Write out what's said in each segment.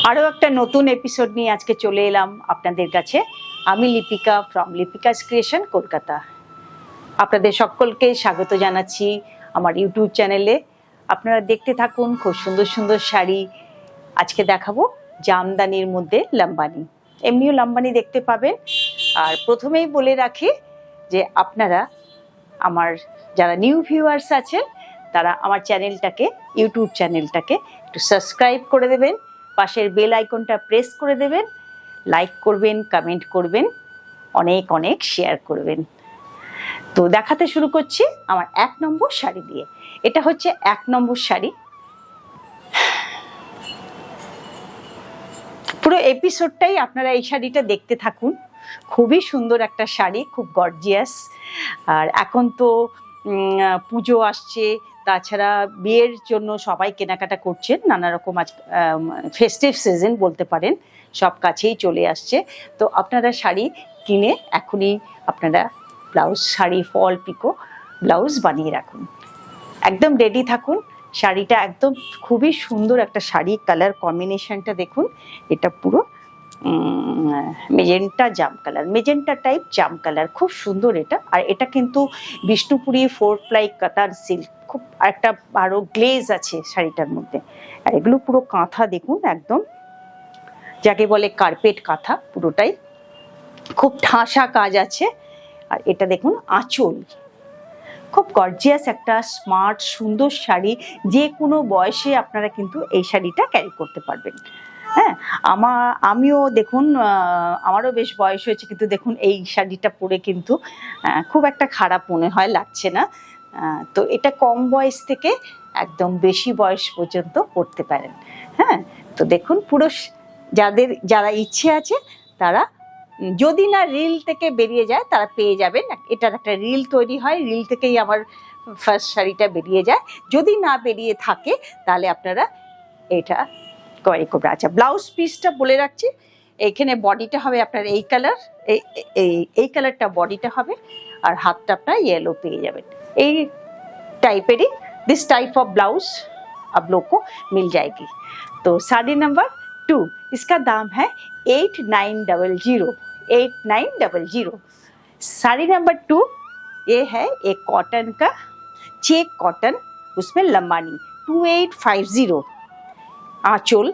আরও একটা নতুন এপিসোড নিয়ে আজকে চলে এলাম আপনাদের কাছে। আমি লিপিকা ফ্রম লিপিকাস ক্রিয়েশন কলকাতা। আপনাদের সকলকে স্বাগত জানাচ্ছি আমার ইউটিউব চ্যানেলে। আপনারা দেখতে থাকুন খুব সুন্দর সুন্দর শাড়ি। আজকে দেখাবো জামদানির মধ্যে লাম্বানি, এমনিও লাম্বানি দেখতে পাবেন। আর প্রথমেই বলে রাখি যে আপনারা আমার যারা নিউ ভিউয়ার্স আছেন তারা আমার চ্যানেলটাকে, ইউটিউব চ্যানেলটাকে একটু সাবস্ক্রাইব করে দেবেন, পাশের বেল আইকনটা প্রেস করে দেবেন, লাইক করবেন, কমেন্ট করবেন, অনেক অনেক শেয়ার করবেন। তো দেখাতে শুরু করছি আমার 1 নম্বর শাড়ি দিয়ে। এটা হচ্ছে 1 নম্বর শাড়ি। পুরো এপিসোডটাই আপনারা এই শাড়িটা দেখতে থাকুন। খুবই সুন্দর একটা শাড়ি, খুব গর্জিয়াস। আর এখন তো পুজো আসছে, তাছাড়া বিয়ের জন্য সবাই কেনাকাটা করছেন, নানা রকম আজ ফেস্টিভ সিজন বলতে পারেন, সব কাছেই চলে আসছে। তো আপনারা শাড়ি কিনে এখনই আপনারা ব্লাউজ, শাড়ি ফল পিকো ব্লাউজ বানিয়ে রাখুন, একদম রেডি থাকুন। শাড়িটা একদম খুবই সুন্দর একটা শাড়ি, কালার কম্বিনেশনটা দেখুন। এটা পুরো মেজেন্টা জাম কালার, মেজেন্টা টাইপ জাম কালার, খুব সুন্দর এটা। আর এটা কিন্তু বিষ্ণুপুরি 4 প্লাই কাতার সিল্ক, খুব একটা আরও গ্লেজ আছে শাড়িটার মধ্যে। আর এগুলো পুরো কাঁথা দেখুন, একদম যাকে বলে কার্পেট কাঁথা, পুরোটাই খুব ঠাসা কাজ আছে। আর এটা দেখুন আঁচল, খুব গর্জিয়াস একটা স্মার্ট সুন্দর শাড়ি। যে কোনো বয়সে আপনারা কিন্তু এই শাড়িটা ক্যারি করতে পারবেন। হ্যাঁ, আমিও দেখুন, আমারও বেশ বয়স হয়েছে, কিন্তু দেখুন এই শাড়িটা পরে কিন্তু খুব একটা খারাপ মনে হয়, লাগছে না। তো এটা কম বয়স থেকে একদম বেশি বয়স পর্যন্ত পরতে পারেন। হ্যাঁ, তো দেখুন পুরো যারা ইচ্ছে আছে তারা, যদি না রিল থেকে বেরিয়ে যায় তারা পেয়ে যাবেন। এটার একটা রিল তৈরি হয়, রিল থেকেই আমার ফার্স্ট শাড়িটা বেরিয়ে যায়। যদি না বেরিয়ে থাকে তাহলে আপনারা এটা ক্রয় করবেন। আচ্ছা, ব্লাউজ পিসটা বলে রাখছি। এইখানে বডিটা হবে আপনার এই কালার, এই কালারটা বডিটা হবে, আর হাতটা আপনার येलो পেয়ে যাবেন। এই টাইপেরই दिस टाइप ऑफ ब्लाउज आप लोग को मिल जाएगी। तो साड़ी नंबर 2, इसका दाम है 8900, 8900। साड़ी नंबर 2 ये है एक कॉटन का, चेक कॉटन, उसमें लंबानी 2850। आंचल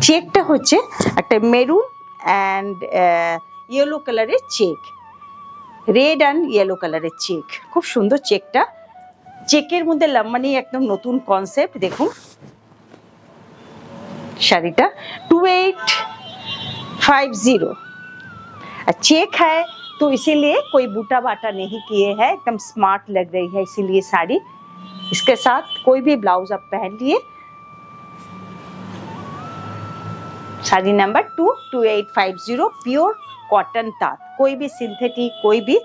চেকটা হচ্ছে একটা মেরুন অ্যান্ড ইয়েলো কালারের চেক, রেড অ্যান্ড ইয়েলো কালারের চেক, খুব সুন্দর চেকটা। চেকের মধ্যে লম্বানি একদম নতুন কনসেপ্ট। দেখুন শাড়িটা 2850। चेक है तो इसीलिए कोई बूटा बाटा नहीं किए हैं, एकदम स्मार्ट लग रही है, इसीलिए साड़ी। इसके साथ कोई भी ब्लाउज आप पहन लिए। साड़ी नंबर 2 2850, प्योर कॉटन तांत, कोई भी सिंथेटिक, कोई भी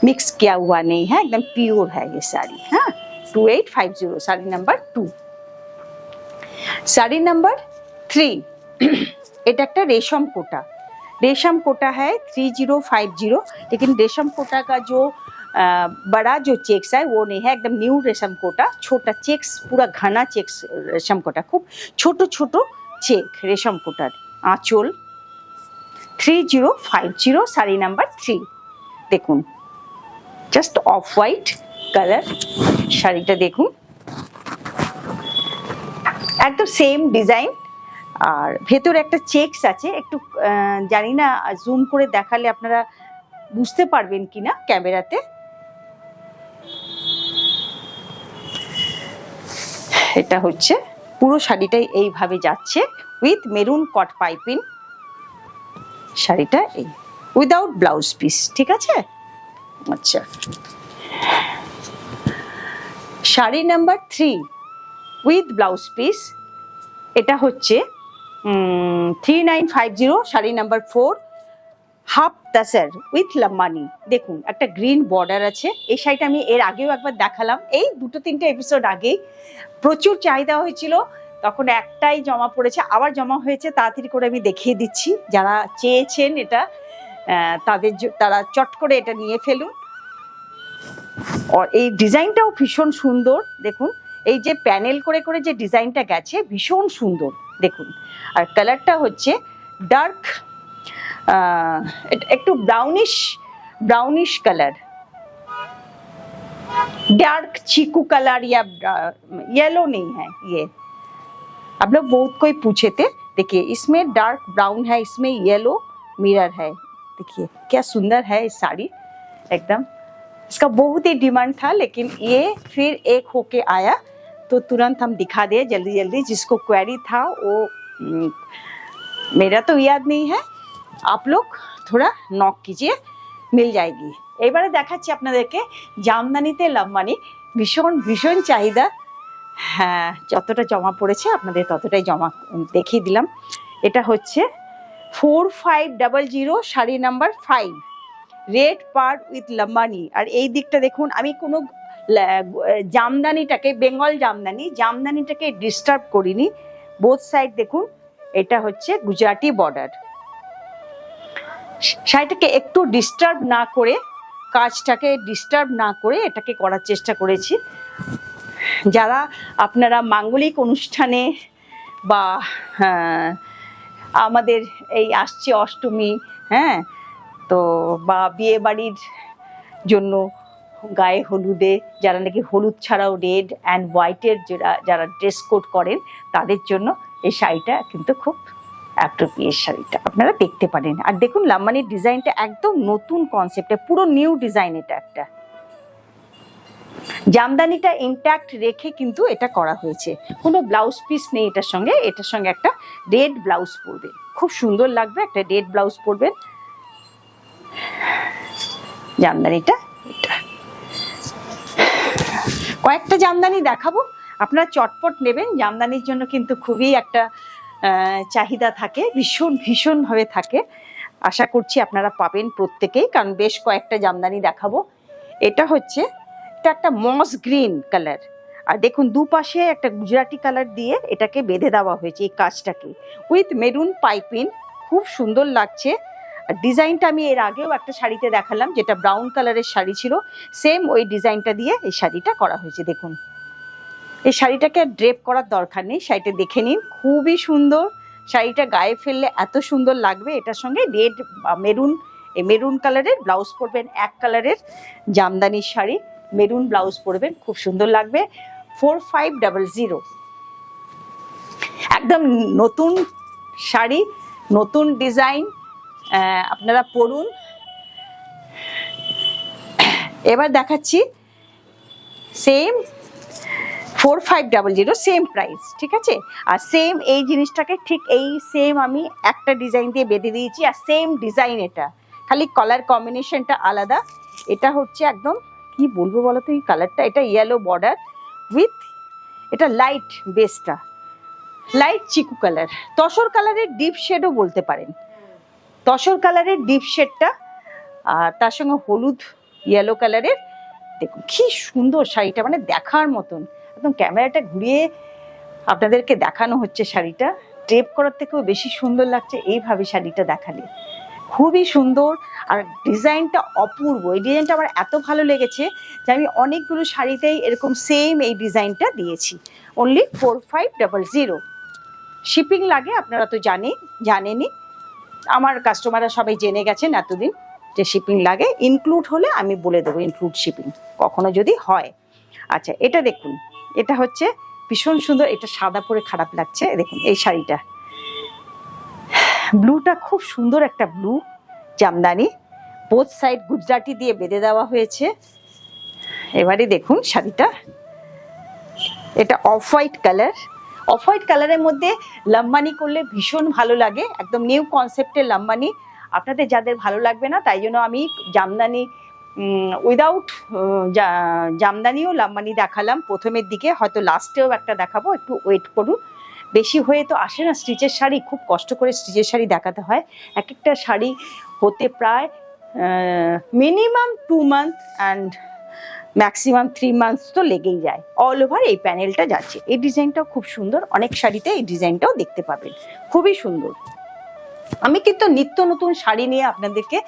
मिक्स किया हुआ नहीं है, एकदम प्योर है ये साड़ी। हाँ, 2850 साड़ी नंबर 2। साड़ी नंबर 3 এটা একটা रेशम कोटा, रेशम कोटा है 3050, लेकिन रेशम कोटा का जो बड़ा जो चेक्स है वो नहीं है, एकदम न्यू रेशम कोटा, छोटा चेक्स, पूरा घना चेक्स रेशम कोटा, खूब छोटो छोटो चेक रेशम कोटार। आँचल 3050, শাড়ি নাম্বার 3। দেখুন জাস্ট অফ হোয়াইট কালার শাড়িটা, দেখুন একদম সেম ডিজাইন। আর ভেতরে একটা চেকস আছে, একটু জানি না জুম করে দেখালে আপনারা বুঝতে পারবেন কিনা ক্যামেরাতে। এটা হচ্ছে পুরো শাড়িটাই এইভাবে যাচ্ছে উইথ মেরুন কট পাইপিং। শাড়িটা এই উইদাউট ব্লাউজ পিস, ঠিক আছে। আচ্ছা, sari number 3 with blouse piece, এটা হচ্ছে 3950। Sari number 4 half তাসার with Lambani. দেখুন একটা গ্রিন বর্ডার আছে। এই শাড়িটা আমি এর আগেও একবার দেখালাম, এই 2-3টে এপিসোড আগেই। প্রচুর চাহিদা হয়েছিল, তখন একটাই জমা পড়েছে, আবার জমা হয়েছে। তাড়াতাড়ি করে আমি দেখিয়ে দিচ্ছি, যারা চেয়েছেন এটা তারা চট করে এটা নিয়ে ফেলুন। আর এই ডিজাইনটাও ভীষণ সুন্দর, দেখুন এই যে প্যানেল করে করে যে ডিজাইনটা গেছে ভীষণ সুন্দর দেখুন। আর কালারটা হচ্ছে ডার্ক, একটু ब्राउनिश कलर, डार्क चीकू कलर या येलो नहीं है ये। आप लोग बहुत कोई पूछे थे, देखिए इसमें डार्क ब्राउन है, इसमें येलो मिरर है। देखिए क्या सुंदर है ये साड़ी एकदम। इसका बहुत ही डिमांड था, लेकिन ये फिर एक होके आया तो तुरंत हम दिखा दिए जल्दी जल्दी। जिसको क्वेरी था वो मेरा तो याद नहीं है, आप लोग थोड़ा नॉक कीजिए, मिल जाएगी। এবারে দেখাচ্ছি আপনাদেরকে জামদানিতে লাভমানি, ভীষণ ভীষণ চাহিদা। হ্যাঁ, যতটা জমা পড়েছে আপনাদের ততটাই জমা দেখিয়ে দিলাম। এটা হচ্ছে 4500 শাড়ি নাম্বার 5, রেড পার উইথ লাভমানি। আর এই দিকটা দেখুন, আমি কোনো জামদানিটাকে, বেঙ্গল জামদানিটাকে ডিস্টার্ব করিনি। বোথ সাইড দেখুন, এটা হচ্ছে গুজরাটি বর্ডার। শাড়িটাকে একটু ডিস্টার্ব না করে, কাজটাকে ডিস্টার্ব না করে এটাকে করার চেষ্টা করেছি। যারা আপনারা মাঙ্গলিক অনুষ্ঠানে বা আমাদের এই আসছে অষ্টমী, হ্যাঁ, তো বা বিয়ে বাড়ির জন্য গায়ে হলুদে যারা নাকি হলুদ ছাড়াও রেড অ্যান্ড হোয়াইটের যারা ড্রেস কোড করেন, তাদের জন্য এই শাড়িটা কিন্তু খুব অ্যাপ্রোপ্রিয়েট। শাড়িটা আপনারা দেখতে পারেন। আর দেখুন লাভমানির ডিজাইনটা একদম নতুন কনসেপ্টে, পুরো নিউ ডিজাইন। এটা একটা জামদানিটা ইনট্যাক্ট রেখে কিন্তু এটা করা হয়েছে, কোনো ব্লাউজ পিস নেই এটার সঙ্গে। এটার সঙ্গে একটা রেড ব্লাউজ পরবে, খুব সুন্দর লাগবে, একটা রেড ব্লাউজ পরবেন। জামদানিটা এটা কয়েকটা জামদানি দেখাবো, আপনারা চটপট নেবেন। জামদানির জন্য কিন্তু খুবই একটা চাহিদা থাকে, ভীষণভাবে থাকে। আশা করছি আপনারা পাবেন প্রত্যেকেই, কারণ বেশ কয়েকটা জামদানি দেখাবো। এটা হচ্ছে একটা মস গ্রিন কালার, আর দেখুন দুপাশে একটা গুজরাটি কালার দিয়ে এটাকে বেঁধে দেওয়া হয়েছে এই কাজটাকে, উইথ মেরুন পাইপিং, খুব সুন্দর লাগছে। আর ডিজাইনটা আমি এর আগেও একটা শাড়িতে দেখালাম, যেটা ব্রাউন কালারের শাড়ি ছিল, সেম ওই ডিজাইনটা দিয়ে এই শাড়িটা করা হয়েছে। দেখুন এই শাড়িটাকে ড্রেপ করার দরকার নেই, শাড়িটা দেখে নিন, খুবই সুন্দর। শাড়িটা গায়ে ফেললে এত সুন্দর লাগবে। এটার সঙ্গে রেড মেরুন, এই মেরুন কালারের ব্লাউজ পরবেন, এক কালারের জামদানির শাড়ি, মেরুন ব্লাউজ পরবেন, খুব সুন্দর লাগবে। 4500, একদম নতুন শাড়ি, নতুন ডিজাইন, আপনারা পরুন। এবার দেখাচ্ছি সেম 4500, সেম প্রাইস, ঠিক আছে। আর সেম এই জিনিসটাকে ঠিক এই সেম আমি একটা ডিজাইন দিয়ে বেঁধে দিয়েছি, আর সেম ডিজাইন এটা, খালি কালার কম্বিনেশনটা আলাদা। এটা হচ্ছে একদম কি বলবো বলো তো এই কালারটা, এটা ইয়েলো বর্ডার উইথ, এটা লাইট বেসটা লাইট চিকু কালার, তসর কালারের ডিপ শেডও বলতে পারেন, তসর কালারের ডিপ শেডটা, আর তার সঙ্গে হলুদ ইয়েলো কালারের। দেখুন কি সুন্দর শাড়িটা, মানে দেখার মতন। একদম ক্যামেরাটা ঘুরিয়ে আপনাদেরকে দেখানো হচ্ছে শাড়িটা, ড্রেপ করার থেকেও বেশি সুন্দর লাগছে এইভাবে শাড়িটা দেখালে, খুবই সুন্দর। আর ডিজাইনটা অপূর্ব, এই ডিজাইনটা আমার এত ভালো লেগেছে যে আমি অনেকগুলো শাড়িতেই এরকম সেম এই ডিজাইনটা দিয়েছি। অনলি 4500। শিপিং লাগে আপনারা তো জানেনই, আমার কাস্টমাররা সবাই জেনে গেছেন এতদিন যে শিপিং লাগে। ইনক্লুড হলে আমি বলে দেবো ইনক্লুড শিপিং কখনো যদি হয়। আচ্ছা এটা দেখুন, এটা হচ্ছে ভীষণ সুন্দর, এটা সাদা পরে খারাপ লাগছে। দেখুন এই শাড়িটা, ব্লুটা খুব সুন্দর একটা blue Jamdani, both side Gujarati দিয়ে বেঁধে দেওয়া হয়েছে। এবারে দেখুন শাড়িটা, এটা off white colour, off white কালারের মধ্যে লাম্বানি করলে ভীষণ ভালো লাগে, একদম নিউ কনসেপ্টের লাম্বানি। আপনাদের যাদের ভালো লাগবে না, তাই জন্য আমি জামদানি উইদাউট জামদানিও লাম্বানি দেখালাম প্রথমের দিকে, হয়তো লাস্টেও একটা দেখাবো, একটু ওয়েট করুন। বেশি হয়ে তো আসে না স্টিচের শাড়ি, খুব কষ্ট করে স্টিচের শাড়ি দেখাতে হয়। এক একটা শাড়ি হতে প্রায় minimum 2 month and maximum 3 months তো লেগেই যায়। অল ওভার এই প্যানেলটা যাচ্ছে। এই ডিজাইনটাও খুব সুন্দর, অনেক শাড়িতে এই ডিজাইনটাও দেখতে পাবেন, খুবই সুন্দর। আমি কিন্তু নিত্য নতুন শাড়ি নিয়ে আপনাদেরকে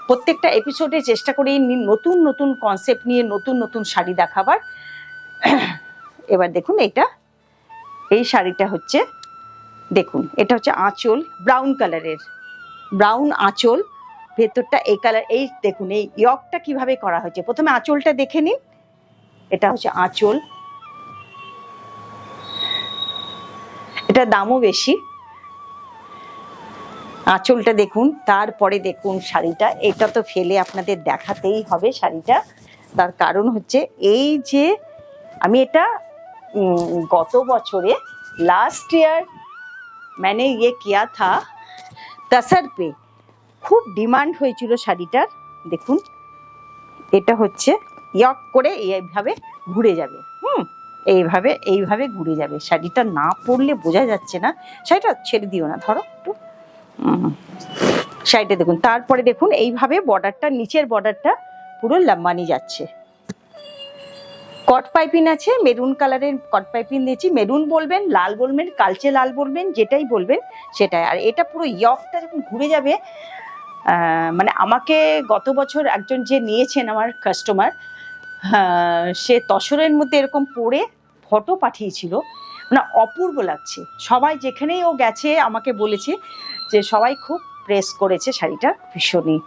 প্রত্যেকটা এপিসোডে চেষ্টা করি নতুন নতুন কনসেপ্ট নিয়ে নতুন নতুন শাড়ি দেখাবার। এবার দেখুন এই শাড়িটা হচ্ছে, দেখুন এটা হচ্ছে আঁচল, ব্রাউন কালারের, ব্রাউন আঁচল, ভেতরটা এই কালার। এই দেখুন এই ইয়কটা কিভাবে করা হয়েছে, প্রথমে আঁচলটা দেখে নিন। এটা হচ্ছে আঁচল, এটা দামও বেশি। আঁচলটা দেখুন, তারপরে দেখুন শাড়িটা। এটা তো ফেলে আপনাদের দেখাতেই হবে শাড়িটা, তার কারণ হচ্ছে এই যে আমি এটা গত বছরে लास्ट ईयर मैंने ये किया था तसर पे, খুব ডিমান্ড হয়েছিল শাড়িটার। দেখুন এটা হচ্ছে ইয়ক করে এইভাবে ঘুরে যাবে, এইভাবে ঘুরে যাবে। শাড়িটা না পরলে বোঝা যাচ্ছে না। শাড়িটা ছেড়ে দিও না, ধরো একটু। শাড়িটা দেখুন, তারপরে দেখুন এইভাবে বর্ডারটা, নিচের বর্ডারটা পুরো লম্বানি যাচ্ছে। কট পাইপিং আছে, মেরুন কালারের কট পাইপিং দিয়েছি। মেরুন বলবেন, লাল বলবেন, কালচে লাল বলবেন, যেটাই বলবেন সেটাই। আর এটা পুরো ইয়কটা যখন ঘুরে যাবে, মানে আমাকে গত বছর একজন যে নিয়েছেন আমার কাস্টমার, সে তসরের মধ্যে এরকম পরে ফটো পাঠিয়েছিল, মানে অপূর্ব লাগছে। সবাই যেখানেই ও গেছে আমাকে বলেছে যে সবাই খুব প্রেস করেছে শাড়িটা ভীষণই।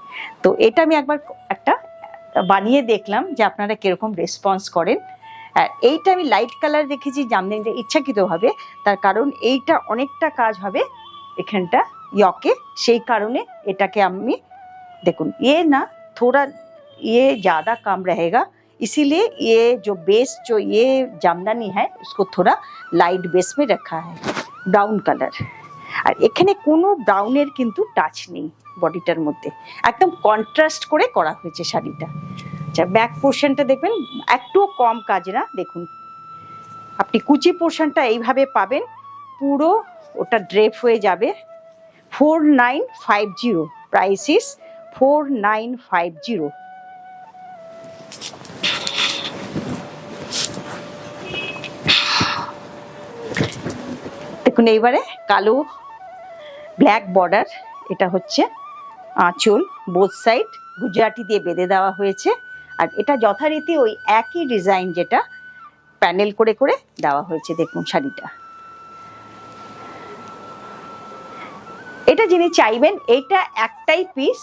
তো এটা আমি একবার একটা বানিয়ে দেখলাম যে আপনারা কিরকম রেসপন্স করেন। এইটা আমি লাইট কালার রেখেছি জামদানিটা ইচ্ছাকৃতভাবে, তার কারণ এইটা অনেকটা কাজ হবে এখানটা ইয়কে, সেই কারণে এটাকে আমি দেখুন ये ना थोड़ा ये ज़्यादा कम रहेगा, इसीलिए ये जो बेस जो ये जामदानी है उसको थोड़ा लाइट बेस में रखा है, ब्राउन कलर। আর এখানে কোনো ব্রাউনের কিন্তু টাচ নেই বডিটার মধ্যে, একদম কন্ট্রাস্ট করে করা হয়েছে শাড়িটা। আচ্ছা ব্যাক পোর্শনটা দেখবেন একটুও কম কাজ না, দেখুন আপনি কুচি পোর্শনটা এইভাবে পাবেন, পুরো ওটা ড্রেপ হয়ে যাবে। 4950, প্রাইস ইস 4950। দেখুন এইবারে কালো ব্ল্যাক বর্ডার, এটা হচ্ছে আঁচল, বোথ সাইড গুজরাটি দিয়ে বেঁধে দেওয়া হয়েছে। আর এটা যথারীতি ওই একই ডিজাইন যেটা প্যানেল করে করে দেওয়া হয়েছে। দেখুন শাড়িটা, এটা যিনি চাইবেন এইটা একটাই পিস,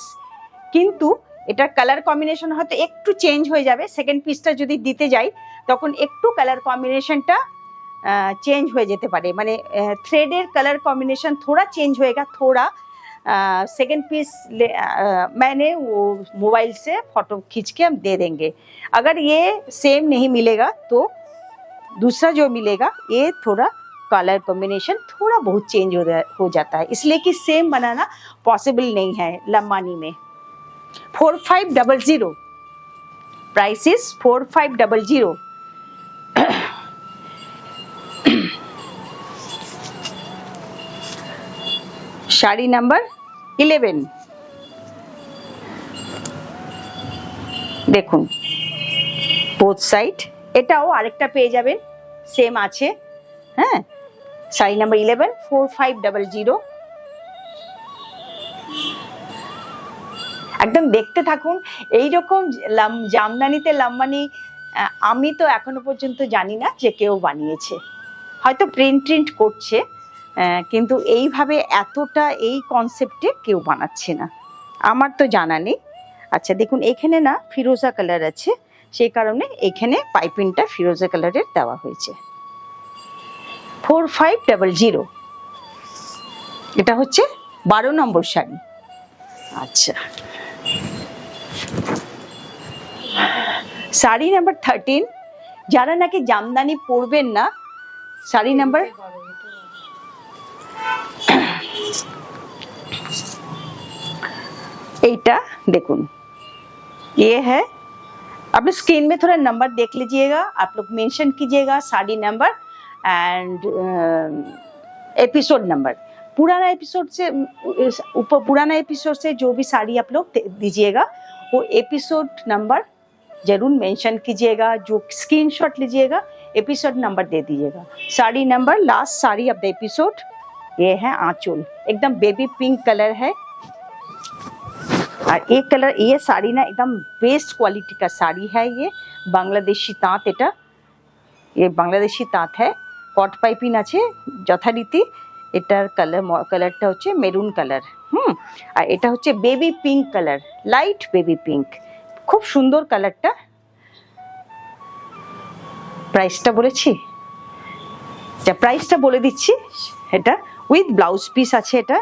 কিন্তু এটার কালার কম্বিনেশন হয়তো একটু চেঞ্জ হয়ে যাবে। সেকেন্ড পিসটা যদি দিতে যাই তখন একটু কালার কম্বিনেশনটা चेंज हो जेते पारे, माने थ्रेडर कलर कॉम्बिनेशन थोड़ा चेंज होएगा, थोड़ा। सेकेंड पीस मैंने वो मोबाइल से फोटो खींच के हम दे देंगे। अगर ये सेम नहीं मिलेगा तो दूसरा जो मिलेगा ये थोड़ा कलर कॉम्बिनेशन थोड़ा बहुत चेंज हो जाता है, इसलिए कि सेम बनाना पॉसिबल नहीं है लम्बानी में। 4500, प्राइस इज 4500। শাড়ি নাম্বার 11, দেখুন বোথ সাইড, এটাও আরেকটা পেয়ে যাবেন সেম আছে। হ্যাঁ, শাড়ি নাম্বার 11, 4500। একদম দেখতে থাকুন এইরকম জামদানিতে লম্বানি। আমি তো এখনো পর্যন্ত জানি না যে কেউ বানিয়েছে, হয়তো প্রিন্ট করছে, কিন্তু এইভাবে এতটা এই কনসেপ্টে কেউ বানাচ্ছে না, আমার তো জানা নেই। আচ্ছা দেখুন এখানে না ফিরোজা কালার আছে, সেই কারণে এখানে পাইপিংটা ফিরোজা কালারের দেওয়া হয়েছে। 4500, এটা হচ্ছে 12 নম্বর শাড়ি। আচ্ছা শাড়ি নাম্বার 13, যারা নাকি জামদানি পরবেন না, শাড়ি নাম্বার এইটা দেখুন, ये है, अपने स्क्रीन में थोड़ा नंबर देख लीजिएगा, आप लोग मेंशन कीजिएगा sari number and episode number. पुराना एपिसोड से ऊपर, पुराना एपिसोड से जो भी साड़ी आप लोग दीजिएगा वो एपिसोड नंबर जरूर मेंशन कीजिएगा। जो स्क्रीनशॉट लीजिएगा एपिसोड नंबर दे दीजिएगा। Sari number, last sari of the episode, ये है आंचल, एकदम बेबी पिंक कलर है। और ये कलर, ये साड़ी ना एकदम बेस्ट क्वालिटी का साड़ी है। ये बांग्लादेशी ताँत, এটা ये বাংলাদেশি তাঁত है। কট পাইপিং আছে যথারীতি। এটার কালারটা হচ্ছে মেরুন কালার। আর এটা হচ্ছে baby pink colour, light baby pink, খুব সুন্দর কালারটা। প্রাইসটা বলেছি, প্রাইসটা বলে দিচ্ছি। এটা উইথ ব্লাউজ পিস আছে। এটা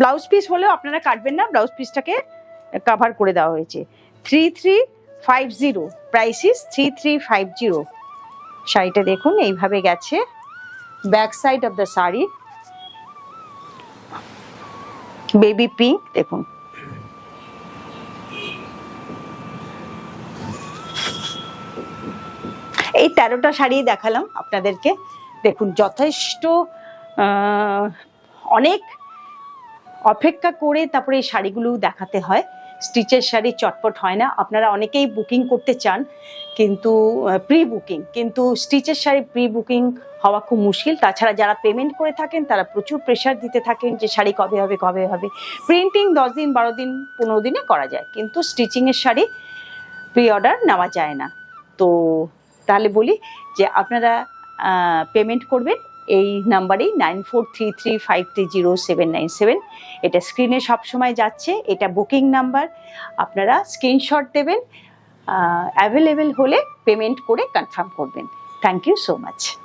ব্লাউজ পিস হলেও আপনারা কাটবেন না, ব্লাউজ পিসটাকে কভার করে দেওয়া হয়েছে। 3350, প্রাইস ইস 3350। শাড়িটা দেখুন এইভাবে গেছে, back side of the sari baby pink. দেখুন এই 13টা শাড়ি দেখালাম আপনাদেরকে। দেখুন যথেষ্ট অনেক অপেক্ষা করে তারপরে এই শাড়িগুলো দেখাতে হয়। স্টিচের শাড়ি চটপট হয় না। আপনারা অনেকেই বুকিং করতে চান কিন্তু প্রি বুকিং, কিন্তু স্টিচের শাড়ি প্রি বুকিং হওয়া খুব মুশকিল। তাছাড়া যারা পেমেন্ট করে থাকেন তারা প্রচুর প্রেশার দিতে থাকেন যে শাড়ি কবে হবে কবে হবে। প্রিন্টিং 10 দিন 12 দিন 15 দিনে করা যায়, কিন্তু স্টিচিংয়ের শাড়ি প্রি অর্ডার নেওয়া যায় না। তো তাহলে বলি যে আপনারা পেমেন্ট করবেন এই নাম্বারেই 9433530797। এটা স্ক্রিনে সবসময় যাচ্ছে, এটা বুকিং নাম্বার। আপনারা স্ক্রিনশট দেবেন, অ্যাভেলেবেল হলে পেমেন্ট করে কনফার্ম করবেন। Thank you so much.